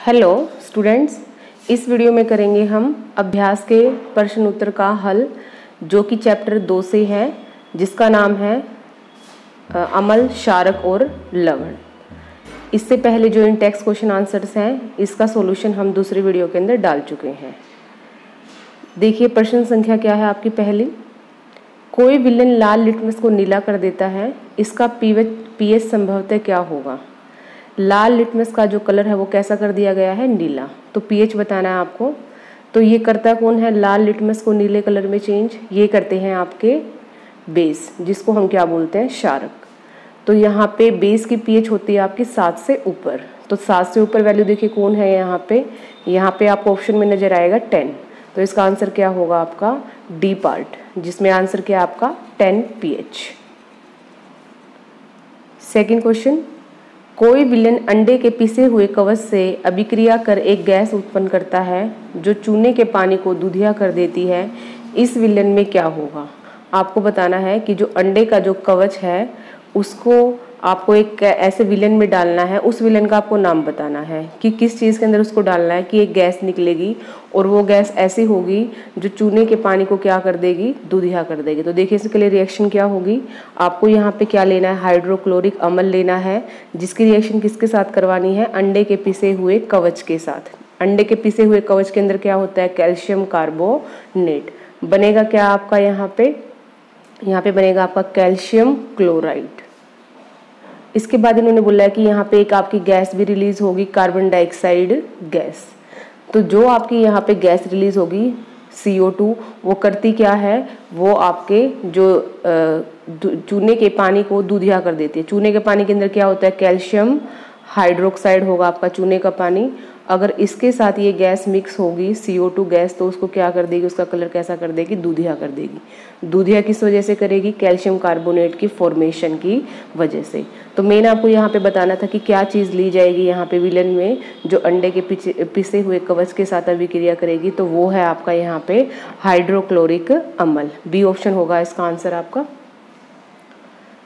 Hello students, इस video में करेंगे हम अभ्यास के प्रश्न उत्तर का हल जो कि चैप्टर 2 से है, जिसका नाम है अम्ल, क्षारक और लवण। इससे पहले जो इन टेक्स्ट क्वेश्चन आंसर्स हैं, इसका सॉल्यूशन हम दूसरी वीडियो के अंदर डाल चुके हैं। देखिए प्रश्न संख्या क्या है आपकी पहली। कोई विलेन लाल लिटमस को नीला कर देता है, इसका पीएच संभवतः क्या होगा। लाल लिटमस का जो कलर है वो कैसा कर दिया गया है, नीला, तो पीएच बताना है आपको। तो ये करता कौन है लाल लिटमस को नीले कलर में चेंज, ये करते हैं आपके बेस, जिसको हम क्या बोलते हैं, क्षारक। तो यहाँ पे बेस की पीएच होती है आपकी 7 से ऊपर, तो 7 से ऊपर वैल्यू देखिए कौन है यहाँ पे आपको ऑप्शन में नजर आएगा 10। तो इसका आंसर क्या होगा आपका डी पार्ट, जिसमें आंसर क्या है आपका 10 पीएच। सेकेंड क्वेश्चन, कोई विलेन अंडे के पिसे हुए कवच से अभिक्रिया कर एक गैस उत्पन्न करता है जो चूने के पानी को दूधिया कर देती है, इस विलेन में क्या होगा। आपको बताना है कि जो अंडे का जो कवच है उसको आपको एक ऐसे विलेन में डालना है, उस विलेन का आपको नाम बताना है कि किस चीज़ के अंदर उसको डालना है कि एक गैस निकलेगी और वो गैस ऐसी होगी जो चूने के पानी को क्या कर देगी, दूधिया कर देगी। तो देखिए इसके लिए रिएक्शन क्या होगी, आपको यहाँ पे क्या लेना है, हाइड्रोक्लोरिक अम्ल लेना है, जिसकी रिएक्शन किसके साथ करवानी है, अंडे के पिसे हुए कवच के साथ। अंडे के पिसे हुए कवच के अंदर क्या होता है, कैल्शियम कार्बोनेट बनेगा। क्या आपका यहाँ पे बनेगा आपका कैल्शियम क्लोराइड। इसके बाद इन्होंने बोला है कि यहाँ पे एक आपकी गैस भी रिलीज होगी, कार्बन डाइऑक्साइड गैस। तो जो आपकी यहाँ पे गैस रिलीज होगी CO2, वो करती क्या है, वो आपके जो चूने के पानी को दूधिया कर देती है। चूने के पानी के अंदर क्या होता है, कैल्शियम हाइड्रोक्साइड होगा आपका चूने का पानी। अगर इसके साथ ये गैस मिक्स होगी CO2 गैस, तो उसको क्या कर देगी, उसका कलर कैसा कर देगी, दूधिया कर देगी। दूधिया किस वजह से करेगी, कैल्शियम कार्बोनेट की फॉर्मेशन की वजह से। तो मेन आपको यहाँ पे बताना था कि क्या चीज़ ली जाएगी यहाँ पे विलेन में जो अंडे के पिसे हुए कवच के साथ अभिक्रिया करेगी, तो वो है आपका यहाँ पे हाइड्रोक्लोरिक अम्ल। बी ऑप्शन होगा इसका आंसर आपका।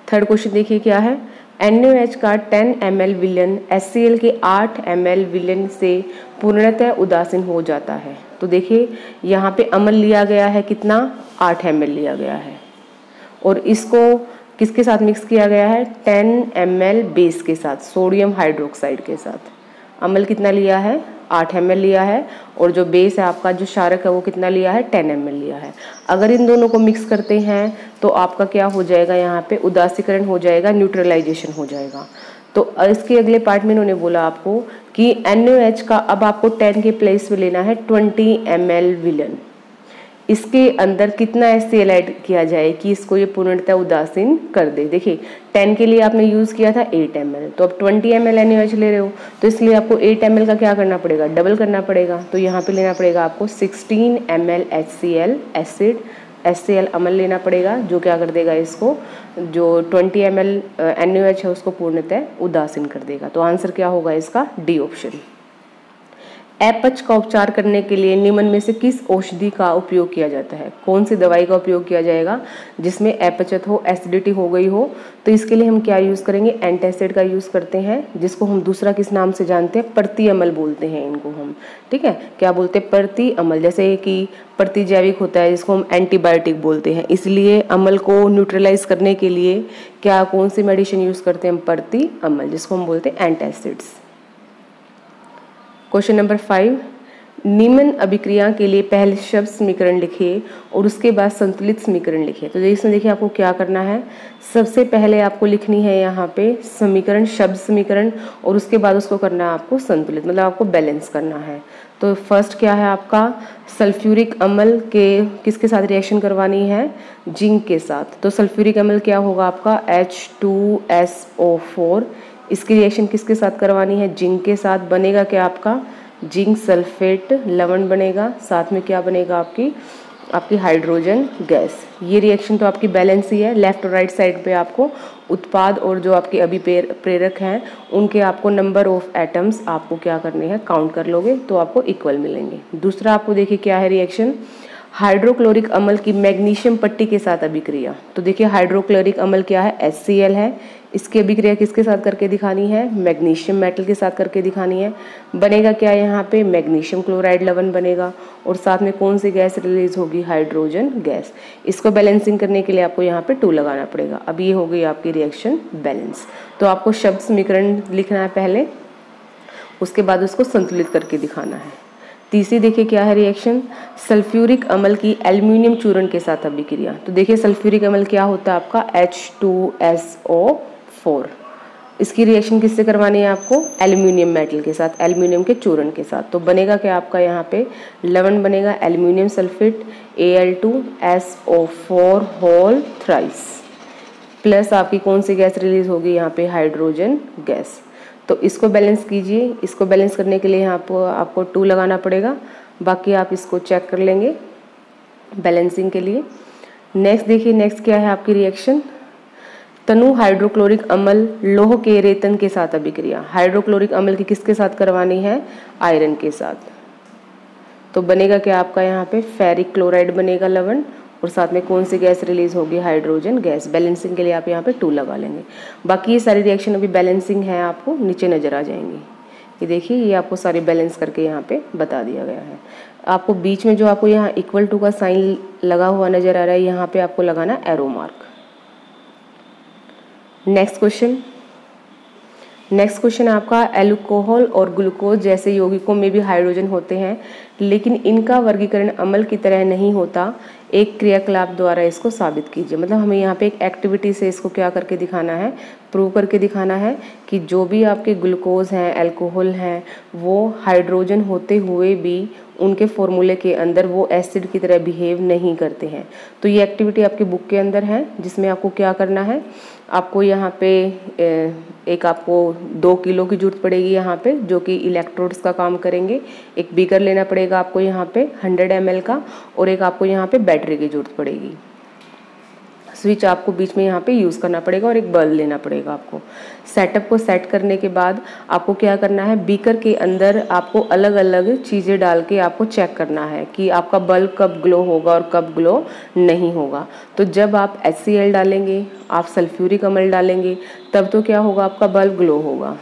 थर्ड क्वेश्चन देखिए क्या है, NaOH का 10 ml विलेन HCl के 8 ml विलेन से पूर्णतः उदासीन हो जाता है। तो देखिए यहाँ पे अम्ल लिया गया है कितना, 8 ml लिया गया है, और इसको किसके साथ मिक्स किया गया है, 10 ml बेस के साथ, सोडियम हाइड्रोक्साइड के साथ। अम्ल कितना लिया है, 8 ml लिया है, और जो बेस है आपका जो क्षारक है वो कितना लिया है, 10 ml लिया है। अगर इन दोनों को मिक्स करते हैं तो आपका क्या हो जाएगा, यहाँ पे उदासीकरण हो जाएगा, न्यूट्रलाइजेशन हो जाएगा। तो इसके अगले पार्ट में इन्होंने बोला आपको कि NaOH का अब आपको 10 के प्लेस में लेना है 20 ml विलेन। इसके अंदर कितना HCl ऐड किया जाए कि इसको ये पूर्णतः उदासीन कर दे। देखिए 10 के लिए आपने यूज़ किया था 8 ml, तो अब 20 ml NaOH ले रहे हो, तो इसलिए आपको 8 ml का क्या करना पड़ेगा, डबल करना पड़ेगा। तो यहाँ पे लेना पड़ेगा आपको 16 ml HCl एसिड, HCl अम्ल लेना पड़ेगा, जो क्या कर देगा, इसको जो 20 ml NaOH है उसको पूर्णतः उदासीन कर देगा। तो आंसर क्या होगा इसका, डी ऑप्शन। अपच का उपचार करने के लिए निम्न में से किस औषधि का उपयोग किया जाता है, कौन सी दवाई का उपयोग किया जाएगा जिसमें अपचत हो, एसिडिटी हो गई हो। तो इसके लिए हम क्या यूज़ करेंगे, एंटासिड का यूज़ करते हैं, जिसको हम दूसरा किस नाम से जानते हैं, प्रति अम्ल बोलते हैं इनको हम, ठीक है, क्या बोलते हैं, प्रति अम्ल। जैसे कि प्रतिजैविक होता है जिसको हम एंटीबायोटिक बोलते हैं, इसलिए अम्ल को न्यूट्रलाइज करने के लिए क्या कौन सी मेडिसिन यूज़ करते हैं हम, प्रति अम्ल, जिसको हम बोलते हैं एंटासिड्स। क्वेश्चन नंबर 5, निम्न अभिक्रिया के लिए पहले शब्द समीकरण लिखे और उसके बाद संतुलित समीकरण लिखे। तो इसमें देखिए आपको क्या करना है, सबसे पहले आपको लिखनी है यहाँ पे समीकरण, शब्द समीकरण, और उसके बाद उसको करना है आपको संतुलित, मतलब आपको बैलेंस करना है। तो फर्स्ट क्या है आपका, सल्फ्यूरिक अम्ल के किसके साथ रिएक्शन करवानी है, जिंक के साथ। तो सल्फ्यूरिक अम्ल क्या होगा आपका H2SO4, इसकी रिएक्शन किसके साथ करवानी है, जिंक के साथ। बनेगा क्या आपका, जिंक सल्फेट लवण बनेगा, साथ में क्या बनेगा आपकी हाइड्रोजन गैस। ये रिएक्शन तो आपकी बैलेंस ही है, लेफ्ट और राइट साइड पे आपको उत्पाद और जो आपके अभिप्रेरक हैं उनके आपको नंबर ऑफ एटम्स आपको क्या करने हैं, काउंट कर लोगे तो आपको इक्वल मिलेंगे। दूसरा आपको देखिए क्या है रिएक्शन, हाइड्रोक्लोरिक अम्ल की मैग्नीशियम पट्टी के साथ अभिक्रिया। तो देखिए हाइड्रोक्लोरिक अम्ल क्या है, HCl है। इसकी अभिक्रिया किसके साथ करके दिखानी है, मैग्नीशियम मेटल के साथ करके दिखानी है। बनेगा क्या यहाँ पे, मैग्नीशियम क्लोराइड लवण बनेगा और साथ में कौन सी गैस रिलीज होगी, हाइड्रोजन गैस। इसको बैलेंसिंग करने के लिए आपको यहाँ पे 2 लगाना पड़ेगा। अब ये हो गई आपकी रिएक्शन बैलेंस। तो आपको शब्द समीकरण लिखना है पहले, उसके बाद उसको संतुलित करके दिखाना है। तीसरी देखिए क्या है रिएक्शन, सल्फ्यूरिक अम्ल की एल्युमिनियम चूर्ण के साथ अभिक्रिया। तो देखिए सल्फ्यूरिक अम्ल क्या होता है आपका, H2SO4। इसकी रिएक्शन किससे करवानी है आपको, एल्युमिनियम मेटल के साथ, एल्युमिनियम के चूर्ण के साथ। तो बनेगा क्या आपका यहाँ पे लवण बनेगा aluminium sulphate Al2SO4 whole thrice, plus आपकी कौन सी गैस रिलीज होगी यहाँ पे, हाइड्रोजन गैस। तो इसको बैलेंस कीजिए। इसको बैलेंस करने के लिए यहाँ पर आपको 2 लगाना पड़ेगा, बाकी आप इसको चेक कर लेंगे बैलेंसिंग के लिए। नेक्स्ट देखिए, नेक्स्ट क्या है आपकी रिएक्शन, तनु हाइड्रोक्लोरिक अम्ल लोह के रेतन के साथ अभिक्रिया। हाइड्रोक्लोरिक अम्ल की किसके साथ करवानी है, आयरन के साथ। तो बनेगा क्या आपका यहाँ पे फेरिक क्लोराइड बनेगा लवण, और साथ में कौन सी गैस रिलीज होगी, हाइड्रोजन गैस। बैलेंसिंग के लिए आप यहाँ पे 2 लगा लेंगे। बाकी ये सारी रिएक्शन अभी बैलेंसिंग है, आपको नीचे नजर आ जाएंगी। ये देखिए, ये आपको सारी बैलेंस करके यहाँ पे बता दिया गया है। आपको बीच में जो आपको यहाँ इक्वल टू का साइन लगा हुआ नजर आ रहा है, यहाँ पे आपको लगाना एरो मार्क। नेक्स्ट क्वेश्चन आपका, अल्कोहल और ग्लूकोज जैसे यौगिकों में भी हाइड्रोजन होते हैं, लेकिन इनका वर्गीकरण अम्ल की तरह नहीं होता। एक क्रियाकलाप द्वारा इसको साबित कीजिए। मतलब हमें यहाँ पे एक एक्टिविटी से इसको क्या करके दिखाना है, प्रूव करके दिखाना है कि जो भी आपके ग्लूकोज हैं, अल्कोहल हैं, वो हाइड्रोजन होते हुए भी उनके फॉर्मूले के अंदर वो एसिड की तरह बिहेव नहीं करते हैं। तो ये एक्टिविटी आपके बुक के अंदर है, जिसमें आपको क्या करना है, आपको यहाँ पे एक आपको 2 किलो की जरूरत पड़ेगी यहाँ पे, जो कि इलेक्ट्रोड्स का काम करेंगे। एक बीकर लेना पड़ेगा आपको यहाँ पे 100 ml का, और एक आपको यहाँ पे बैटरी की जरूरत पड़ेगी। स्विच आपको बीच में यहाँ पे यूज़ करना पड़ेगा, और एक बल्ब लेना पड़ेगा आपको। सेटअप को सेट करने के बाद आपको क्या करना है, बीकर के अंदर आपको अलग अलग चीज़ें डाल के आपको चेक करना है कि आपका बल्ब कब ग्लो होगा और कब ग्लो नहीं होगा। तो जब आप HCl डालेंगे, आप सल्फ्यूरिक अम्ल डालेंगे, तब तो क्या होगा, आपका बल्ब ग्लो होगा।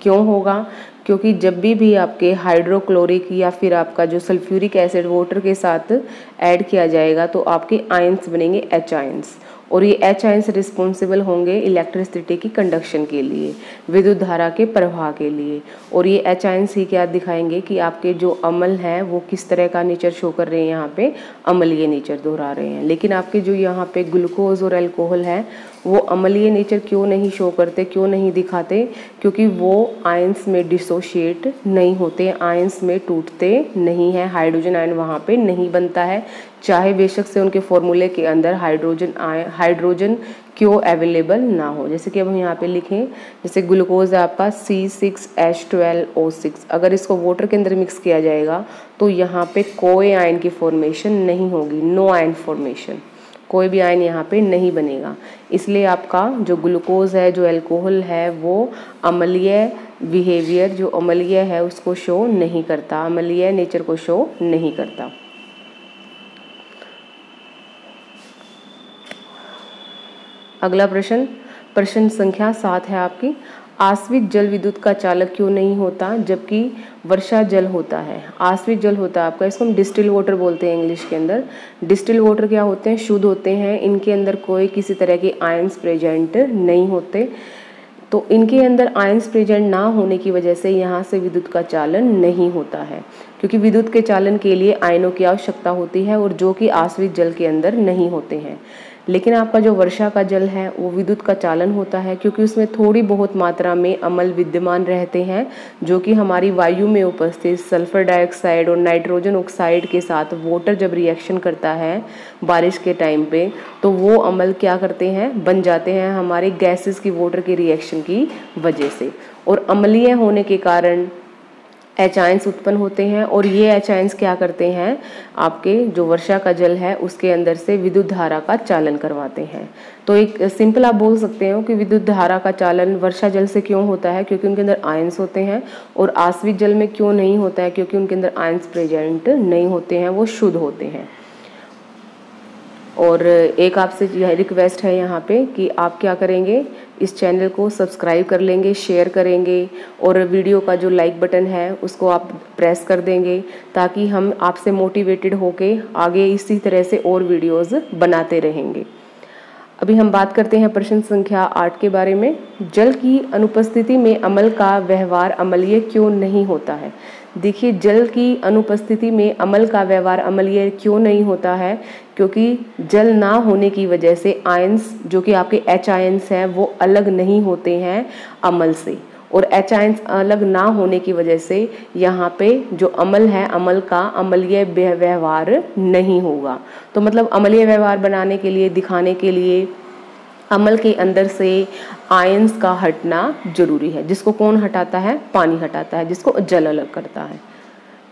क्यों होगा, क्योंकि जब भी आपके हाइड्रोक्लोरिक या फिर आपका जो सल्फ्यूरिक एसिड वाटर के साथ ऐड किया जाएगा, तो आपके आयंस बनेंगे H आयंस, और ये H आयंस रिस्पॉन्सिबल होंगे इलेक्ट्रिसिटी की कंडक्शन के लिए, विद्युत धारा के प्रवाह के लिए। और ये H आयंस ही क्या दिखाएंगे कि आपके जो अम्ल हैं वो किस तरह का नेचर शो कर रहे हैं, यहाँ पे अम्लीय नेचर दोहरा रहे हैं। लेकिन आपके जो यहाँ पे ग्लूकोज और अल्कोहल है, वो अम्लीय नेचर क्यों नहीं शो करते, क्यों नहीं दिखाते, क्योंकि वो आयंस में डिसोशिएट नहीं होते, आयंस में टूटते नहीं है, हाइड्रोजन आयन वहाँ पे नहीं बनता है, चाहे बेशक से उनके फॉर्मूले के अंदर हाइड्रोजन क्यों अवेलेबल ना हो। जैसे कि अब हम यहाँ पे लिखें, जैसे ग्लूकोज है आपका C6H12O6, अगर इसको वाटर के अंदर मिक्स किया जाएगा तो यहाँ पे कोई आयन की फॉर्मेशन नहीं होगी, नो आयन फॉर्मेशन, कोई भी आयन यहाँ पे नहीं बनेगा। इसलिए आपका जो ग्लूकोज है, जो अल्कोहल है, वो अम्लीय बिहेवियर, जो अम्लीय है उसको शो नहीं करता, अम्लीय नेचर को शो नहीं करता। अगला प्रश्न संख्या 7 है आपकी, आश्वित जल विद्युत का चालक क्यों नहीं होता जबकि वर्षा जल होता है। आश्वित जल होता है आपका, इसको हम डिस्टिल वाटर बोलते हैं इंग्लिश के अंदर। डिस्टिल वाटर क्या होते हैं, शुद्ध होते हैं, इनके अंदर कोई किसी तरह के आयंस प्रेजेंट नहीं होते। तो इनके अंदर आयंस प्रेजेंट ना होने की वजह से यहाँ से विद्युत का चालन नहीं होता है, क्योंकि विद्युत के चालन के लिए आयनों की आवश्यकता होती है, और जो कि आश्वित जल के अंदर नहीं होते हैं। लेकिन आपका जो वर्षा का जल है वो विद्युत का चालन होता है, क्योंकि उसमें थोड़ी बहुत मात्रा में अम्ल विद्यमान रहते हैं, जो कि हमारी वायु में उपस्थित सल्फर डाइऑक्साइड और नाइट्रोजन ऑक्साइड के साथ वाटर जब रिएक्शन करता है बारिश के टाइम पे, तो वो अम्ल क्या करते हैं, बन जाते हैं हमारे गैसेस की वाटर के रिएक्शन की वजह से, और अम्लीय होने के कारण H आयंस उत्पन्न होते हैं, और ये H आयंस क्या करते हैं, आपके जो वर्षा का जल है उसके अंदर से विद्युत धारा का चालन करवाते हैं। तो एक सिंपल आप बोल सकते हो कि विद्युत धारा का चालन वर्षा जल से क्यों होता है, क्योंकि उनके अंदर आयंस होते हैं, और आश्वित जल में क्यों नहीं होता है, क्योंकि उनके अंदर आयंस प्रेजेंट नहीं होते हैं, वो शुद्ध होते हैं। और एक आपसे यह रिक्वेस्ट है यहाँ पे कि आप क्या करेंगे, इस चैनल को सब्सक्राइब कर लेंगे, शेयर करेंगे और वीडियो का जो लाइक बटन है उसको आप प्रेस कर देंगे, ताकि हम आपसे मोटिवेटेड होके आगे इसी तरह से और वीडियोस बनाते रहेंगे। अभी हम बात करते हैं प्रश्न संख्या 8 के बारे में। जल की अनुपस्थिति में अम्ल का व्यवहार अम्लीय क्यों नहीं होता है? देखिए, जल की अनुपस्थिति में अम्ल का व्यवहार अम्लीय क्यों नहीं होता है? क्योंकि जल ना होने की वजह से आयंस, जो कि आपके H आयंस हैं, वो अलग नहीं होते हैं अम्ल से, और H आयंस अलग ना होने की वजह से यहाँ पे जो अम्ल है, अम्ल का अम्लीय व्यवहार नहीं होगा। तो मतलब अम्लीय व्यवहार बनाने के लिए, दिखाने के लिए अम्ल के अंदर से आयंस का हटना जरूरी है, जिसको कौन हटाता है? पानी हटाता है, जिसको जल अलग करता है।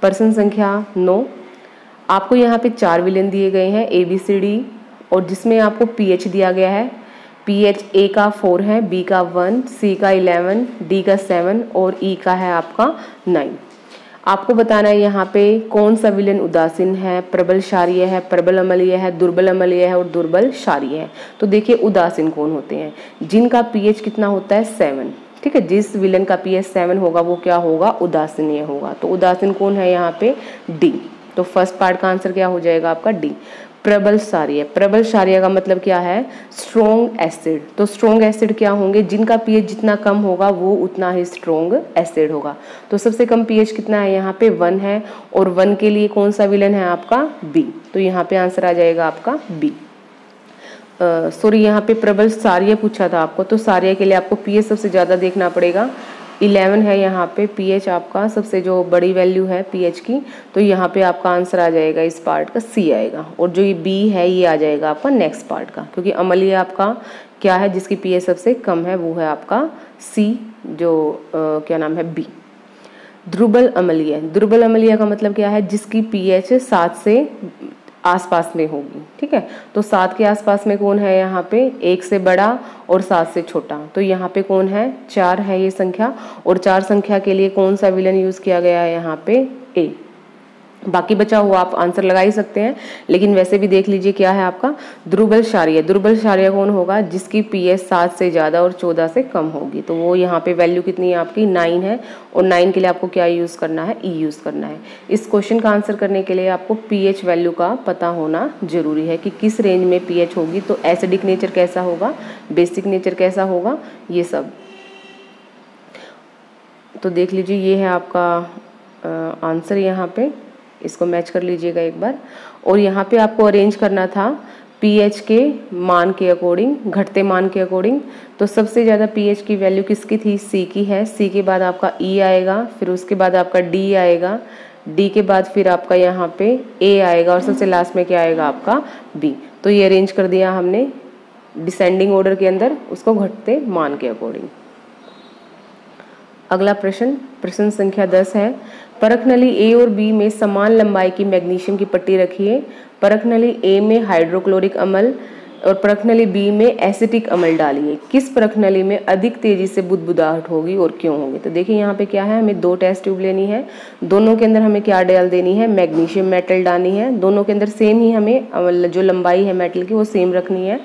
प्रश्न संख्या 9, आपको यहाँ पे 4 विलयन दिए गए हैं ABCD, और जिसमें आपको pH दिया गया है। pH A का 4 है, B का 1, C का 11, D का 7 और E का है आपका 9। आपको बताना है यहाँ पे कौन सा विलयन उदासीन है, प्रबल क्षारीय है, प्रबल अम्लीय है, दुर्बल अम्लीय है और दुर्बल क्षारीय है। तो देखिए, उदासीन कौन होते हैं? जिनका pH कितना होता है? 7। ठीक है, जिस विलयन का pH 7 होगा वो क्या होगा? उदासीन होगा। तो उदासीन कौन है यहाँ पे? D। तो फर्स्ट पार्ट का आंसर क्या हो जाएगा आपका? D। प्रबल क्षारीय, प्रबल क्षारीय का मतलब क्या है? Strong acid. तो स्ट्रॉन्ग एसिड क्या होंगे? जिनका pH जितना कम होगा वो उतना ही स्ट्रॉन्ग एसिड होगा। तो सबसे कम pH कितना है? यहाँ पे 1 है, और 1 के लिए कौन सा विलन है आपका? B। तो यहाँ पे आंसर आ जाएगा आपका B। सॉरी, यहाँ पे प्रबल क्षारीय पूछा था आपको, तो क्षारीय के लिए आपको pH सबसे ज़्यादा देखना पड़ेगा। 11 है यहाँ पे pH आपका, सबसे जो बड़ी वैल्यू है pH की। तो यहाँ पे आपका आंसर आ जाएगा इस पार्ट का C आएगा, और जो ये B है ये आ जाएगा आपका नेक्स्ट पार्ट का, क्योंकि अम्लीय आपका क्या है? जिसकी pH सबसे कम है वो है आपका C, जो क्या नाम है? B। दुर्बल अम्लीय, दुर्बल अम्लीय का मतलब क्या है? जिसकी pH 7 से आसपास में होगी। ठीक है, तो 7 के आसपास में कौन है यहाँ पे? 1 से बड़ा और 7 से छोटा। तो यहाँ पे कौन है? 4 है ये संख्या, और 4 संख्या के लिए कौन सा विलन यूज किया गया है यहाँ पे? A। बाकी बचा हुआ आप आंसर लगा ही सकते हैं, लेकिन वैसे भी देख लीजिए क्या है आपका? दुर्बल क्षारीय। दुर्बल क्षारीय कौन होगा? जिसकी pH 7 से ज़्यादा और 14 से कम होगी। तो वो यहाँ पे वैल्यू कितनी है आपकी? 9 है, और 9 के लिए आपको क्या यूज़ करना है? E यूज़ करना है। इस क्वेश्चन का आंसर करने के लिए आपको pH वैल्यू का पता होना जरूरी है कि किस रेंज में pH होगी। तो एसिडिक नेचर कैसा होगा, बेसिक नेचर कैसा होगा, ये सब। तो देख लीजिए, ये है आपका आंसर यहाँ पे, इसको मैच कर लीजिएगा एक बार। और यहाँ पे आपको अरेंज करना था pH के मान के अकॉर्डिंग, घटते मान के अकॉर्डिंग। तो सबसे ज़्यादा pH की वैल्यू किसकी थी? C की है। C के बाद आपका E आएगा, फिर उसके बाद आपका D आएगा, D के बाद फिर आपका यहाँ पे A आएगा, और सबसे लास्ट में क्या आएगा आपका? B। तो ये अरेंज कर दिया हमने डिसेंडिंग ऑर्डर के अंदर, उसको घटते मान के अकॉर्डिंग। अगला प्रश्न, प्रश्न संख्या 10 है। परख नली A और B में समान लंबाई की मैग्नीशियम की पट्टी रखिए। परख नली A में हाइड्रोक्लोरिक अम्ल और परख नली B में एसिटिक अम्ल डालिए। किस परख नली में अधिक तेजी से बुदबुदाहट होगी और क्यों होगी? तो देखिए, यहाँ पे क्या है? हमें 2 टेस्ट ट्यूब लेनी है, दोनों के अंदर हमें क्या डाल देनी है? मैग्नीशियम मेटल डालनी है। दोनों के अंदर सेम ही हमें जो लंबाई है मेटल की वो सेम रखनी है।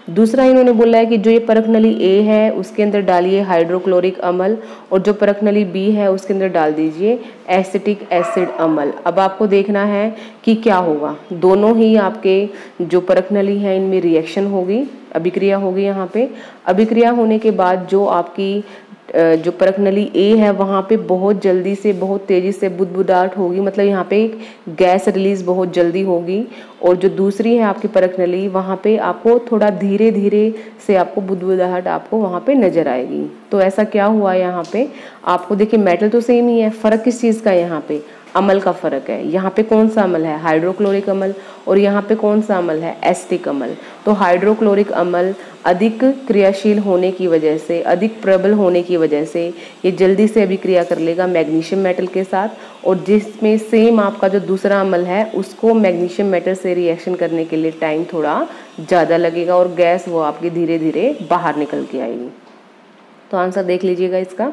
दूसरा इन्होंने बोला है कि जो ये परख नली A है उसके अंदर डालिए हाइड्रोक्लोरिक अम्ल, और जो परख नली B है उसके अंदर डाल दीजिए एसिटिक एसिड अम्ल। अब आपको देखना है कि क्या होगा। दोनों ही आपके जो परख नली है इनमें रिएक्शन होगी, अभिक्रिया होगी। यहाँ पे अभिक्रिया होने के बाद जो आपकी जो परख नली A है वहाँ पे बहुत जल्दी से, बहुत तेज़ी से बुदबुदाहट होगी, मतलब यहाँ पे एक गैस रिलीज बहुत जल्दी होगी। और जो दूसरी है आपकी परख नली, वहाँ पे आपको थोड़ा धीरे धीरे से आपको बुदबुदाहट आपको वहाँ पे नजर आएगी। तो ऐसा क्या हुआ यहाँ पे? आपको देखिए, मेटल तो सेम ही है, फर्क किस चीज़ का? यहाँ पे अम्ल का फर्क है। यहाँ पे कौन सा अम्ल है? हाइड्रोक्लोरिक अम्ल, और यहाँ पे कौन सा अम्ल है? एसिटिक अम्ल। तो हाइड्रोक्लोरिक अम्ल अधिक क्रियाशील होने की वजह से, अधिक प्रबल होने की वजह से ये जल्दी से अभिक्रिया कर लेगा मैग्नीशियम मेटल के साथ, और जिसमें सेम आपका जो दूसरा अम्ल है उसको मैग्नीशियम मेटल से रिएक्शन करने के लिए टाइम थोड़ा ज़्यादा लगेगा, और गैस वो आपकी धीरे धीरे बाहर निकल के आएगी। तो आंसर देख लीजिएगा इसका।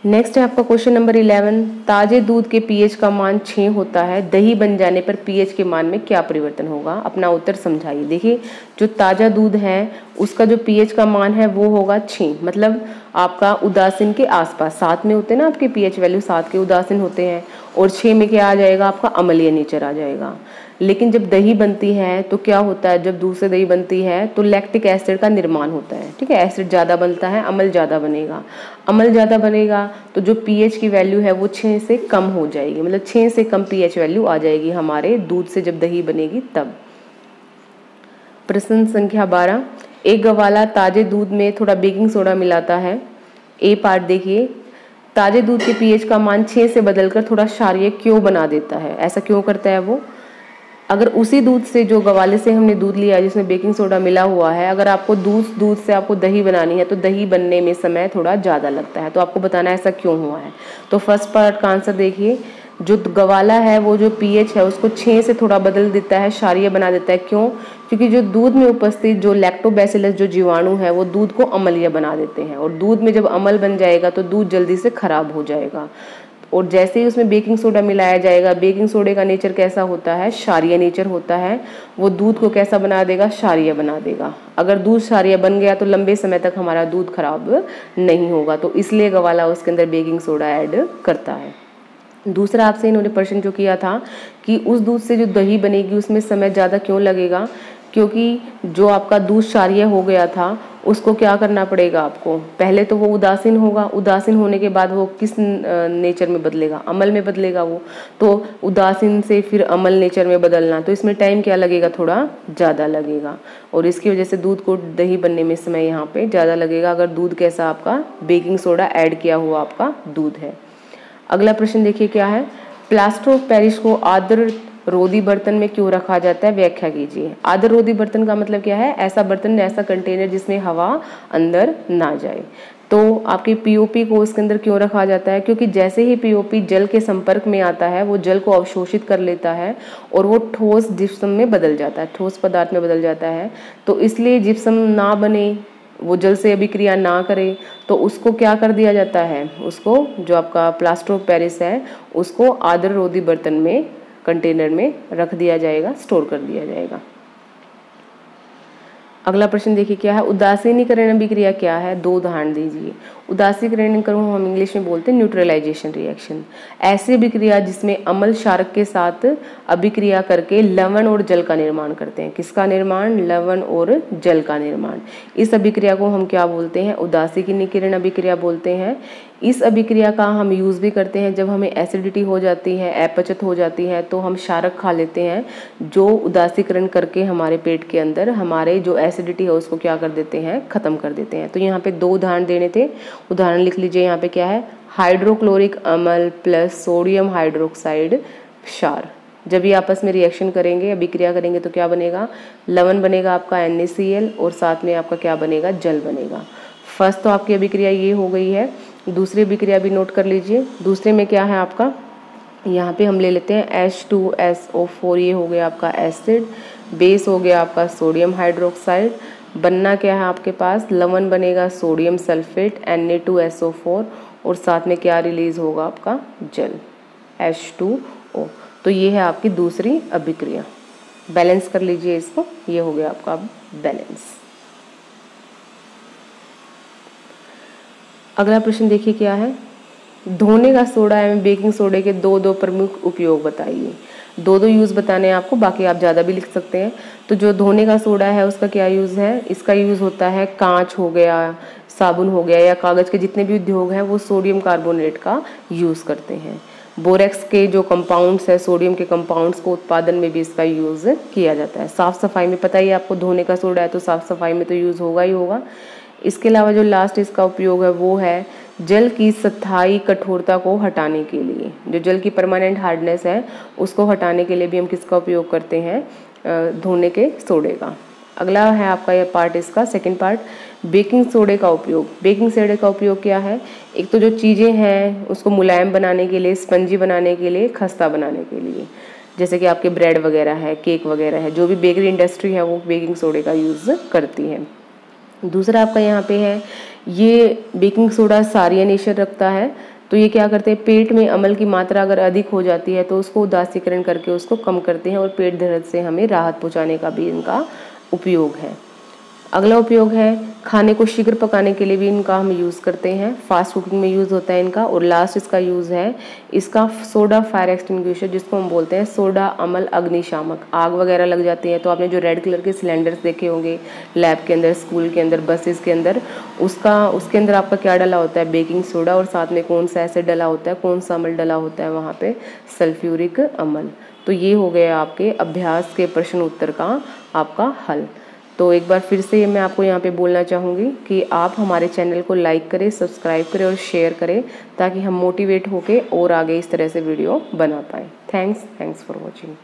नेक्स्ट है आपका क्वेश्चन नंबर 11। ताजे दूध के पीएच का मान 6 होता है, दही बन जाने पर पीएच के मान में क्या परिवर्तन होगा? अपना उत्तर समझाइए। देखिए, जो ताजा दूध है उसका जो पीएच का मान है वो होगा 6, मतलब आपका उदासीन के आसपास। 7 में होते हैं ना आपके पीएच वैल्यू, 7 के उदासीन होते हैं, और 6 में क्या आ जाएगा? आपका अम्लीय नेचर आ जाएगा। लेकिन जब दही बनती है तो क्या होता है? जब दूध से दही बनती है तो लैक्टिक एसिड का निर्माण होता है, ठीक है। एसिड ज़्यादा बनता है, अम्ल ज़्यादा बनेगा। अम्ल ज़्यादा बनेगा तो जो पीएच की वैल्यू है वो 6 से कम हो जाएगी, मतलब 6 से कम पीएच वैल्यू आ जाएगी हमारे दूध से जब दही बनेगी तब। प्रश्न संख्या 12। एक गवाला ताजे दूध में थोड़ा बेकिंग सोडा मिलाता है। ए पार्ट देखिए, ताजे दूध के पीएच का मान 6 से बदलकर थोड़ा क्षारीय क्यों बना देता है? ऐसा क्यों करता है वो? अगर उसी दूध से, जो गवाले से हमने दूध लिया जिसमें बेकिंग सोडा मिला हुआ है, अगर आपको दूध से आपको दही बनानी है तो दही बनने में समय थोड़ा ज़्यादा लगता है, तो आपको बताना है ऐसा क्यों हुआ है। तो फर्स्ट पार्ट का आंसर देखिए, जो गवाला है वो जो पीएच है उसको 6 से थोड़ा बदल देता है, क्षारीय बना देता है। क्यों? क्योंकि जो दूध में उपस्थित जो लैक्टोबैसिलस जो जीवाणु है वो दूध को अम्लीय बना देते हैं, और दूध में जब अम्ल बन जाएगा तो दूध जल्दी से खराब हो जाएगा। और जैसे ही उसमें बेकिंग सोडा मिलाया जाएगा, बेकिंग सोडे का नेचर कैसा होता है? क्षारीय नेचर होता है। वो दूध को कैसा बना देगा? क्षारीय बना देगा। अगर दूध क्षारीय बन गया तो लंबे समय तक हमारा दूध खराब नहीं होगा, तो इसलिए गवाला उसके अंदर बेकिंग सोडा ऐड करता है। दूसरा आपसे इन्होंने प्रश्न जो किया था कि उस दूध से जो दही बनेगी उसमें समय ज़्यादा क्यों लगेगा? क्योंकि जो आपका दूध क्षारीय हो गया था उसको क्या करना पड़ेगा आपको? पहले तो वो उदासीन होगा, उदासीन होने के बाद वो किस नेचर में बदलेगा? अम्ल में बदलेगा वो। तो उदासीन से फिर अम्ल नेचर में बदलना, तो इसमें टाइम क्या लगेगा? थोड़ा ज़्यादा लगेगा, और इसकी वजह से दूध को दही बनने में समय यहाँ पे ज़्यादा लगेगा, अगर दूध कैसा आपका बेकिंग सोडा ऐड किया हुआ आपका दूध है। अगला प्रश्न देखिए क्या है, प्लास्टर ऑफ पेरिस को आर्द्र रोधी बर्तन में क्यों रखा जाता है? व्याख्या कीजिए। आर्द्र रोधी बर्तन का मतलब क्या है? ऐसा बर्तन, ऐसा कंटेनर जिसमें हवा अंदर ना जाए। तो आपकी पीओपी को उसके अंदर क्यों रखा जाता है? क्योंकि जैसे ही पीओपी जल के संपर्क में आता है वो जल को अवशोषित कर लेता है और वो ठोस जिप्सम में बदल जाता है, ठोस पदार्थ में बदल जाता है। तो इसलिए जिप्सम ना बने, वो जल से अभिक्रिया ना करे, तो उसको क्या कर दिया जाता है? उसको, जो आपका प्लास्टर ऑफ पेरिस है, उसको आर्द्र रोधी बर्तन में, कंटेनर में रख दिया जाएगा, स्टोर कर दिया जाएगा। अगला प्रश्न देखिए क्या है, उदासीनीकरण अभिक्रिया क्या है? 2 उदाहरण दीजिए। उदासीनीकरण को हम इंग्लिश में बोलते हैं न्यूट्रलाइजेशन रिएक्शन। ऐसी अभिक्रिया जिसमें अम्ल क्षारक के साथ अभिक्रिया करके लवण और जल का निर्माण करते हैं। किसका निर्माण? लवण और जल का निर्माण। इस अभिक्रिया को हम क्या बोलते हैं? उदासीनीकरण अभिक्रिया बोलते हैं। इस अभिक्रिया का हम यूज़ भी करते हैं जब हमें एसिडिटी हो जाती है, अपचत हो जाती है, तो हम क्षारक खा लेते हैं, जो उदासीकरण करके हमारे पेट के अंदर हमारे जो एसिडिटी है उसको क्या कर देते हैं? ख़त्म कर देते हैं। तो यहाँ पे 2 उदाहरण देने थे, उदाहरण लिख लीजिए। यहाँ पे क्या है? हाइड्रोक्लोरिक अम्ल प्लस सोडियम हाइड्रोक्साइड क्षार, जब ये आपस में रिएक्शन करेंगे, अभिक्रिया करेंगे, तो क्या बनेगा? लवण बनेगा आपका NaCl, और साथ में आपका क्या बनेगा? जल बनेगा। फर्स्ट तो आपकी अभिक्रिया ये हो गई है। दूसरी अभिक्रिया भी नोट कर लीजिए। दूसरे में क्या है आपका? यहाँ पे हम ले लेते हैं H2SO4, ये हो गया आपका एसिड, बेस हो गया आपका सोडियम हाइड्रोक्साइड, बनना क्या है आपके पास? लवण बनेगा सोडियम सल्फेट Na2SO4, और साथ में क्या रिलीज होगा आपका? जल H2O। तो ये है आपकी दूसरी अभिक्रिया। बैलेंस कर लीजिए इसको, ये हो गया आपका बैलेंस। अगला प्रश्न देखिए क्या है, धोने का सोडा एवं बेकिंग सोडे के 2 प्रमुख उपयोग बताइए। 2 यूज़ बताने हैं आपको, बाकी आप ज़्यादा भी लिख सकते हैं। तो जो धोने का सोडा है उसका क्या यूज़ है? इसका यूज़ होता है, कांच हो गया, साबुन हो गया, या कागज़ के जितने भी उद्योग हैं वो सोडियम कार्बोनेट का यूज़ करते हैं। बोरेक्स के जो कंपाउंड्स है, सोडियम के कंपाउंड्स को उत्पादन में भी इसका यूज़ किया जाता है। साफ़ सफाई में पता ही आपको, धोने का सोडा है तो साफ़ सफाई में तो यूज़ होगा ही होगा। इसके अलावा जो लास्ट इसका उपयोग है वो है जल की स्थायी कठोरता को हटाने के लिए। जो जल की परमानेंट हार्डनेस है उसको हटाने के लिए भी हम किसका उपयोग करते हैं? धोने के सोडे का। अगला है आपका ये पार्ट, इसका सेकंड पार्ट, बेकिंग सोडे का उपयोग। बेकिंग सोडे का उपयोग क्या है? एक तो जो चीज़ें हैं उसको मुलायम बनाने के लिए, स्पंजी बनाने के लिए, खस्ता बनाने के लिए, जैसे कि आपके ब्रेड वगैरह है, केक वगैरह है, जो भी बेकरी इंडस्ट्री है वो बेकिंग सोडे का यूज़ करती है। दूसरा आपका यहाँ पे है, ये बेकिंग सोडा क्षारीय नेचर रखता है, तो ये क्या करते हैं, पेट में अम्ल की मात्रा अगर अधिक हो जाती है तो उसको उदासीकरण करके उसको कम करते हैं और पेट दर्द से हमें राहत पहुंचाने का भी इनका उपयोग है। अगला उपयोग है खाने को शीघ्र पकाने के लिए भी इनका हम यूज़ करते हैं, फास्ट कुकिंग में यूज़ होता है इनका। और लास्ट इसका यूज़ है इसका सोडा फायर एक्सटिंग्विशर, जिसको हम बोलते हैं सोडा अम्ल अग्निशामक। आग वगैरह लग जाती है तो आपने जो रेड कलर के सिलेंडर्स देखे होंगे लैब के अंदर, स्कूल के अंदर, बसेस के अंदर, उसके अंदर आपका क्या डला होता है, बेकिंग सोडा, और साथ में कौन सा एसिड डला होता है, कौन सा अम्ल डला होता है वहाँ पे, सल्फ्यूरिक अम्ल। तो ये हो गया आपके अभ्यास के प्रश्न उत्तर का आपका हल। तो एक बार फिर से मैं आपको यहाँ पे बोलना चाहूँगी कि आप हमारे चैनल को लाइक करें, सब्सक्राइब करें और शेयर करें, ताकि हम मोटिवेट होके और आगे इस तरह से वीडियो बना पाएँ। Thanks for watching.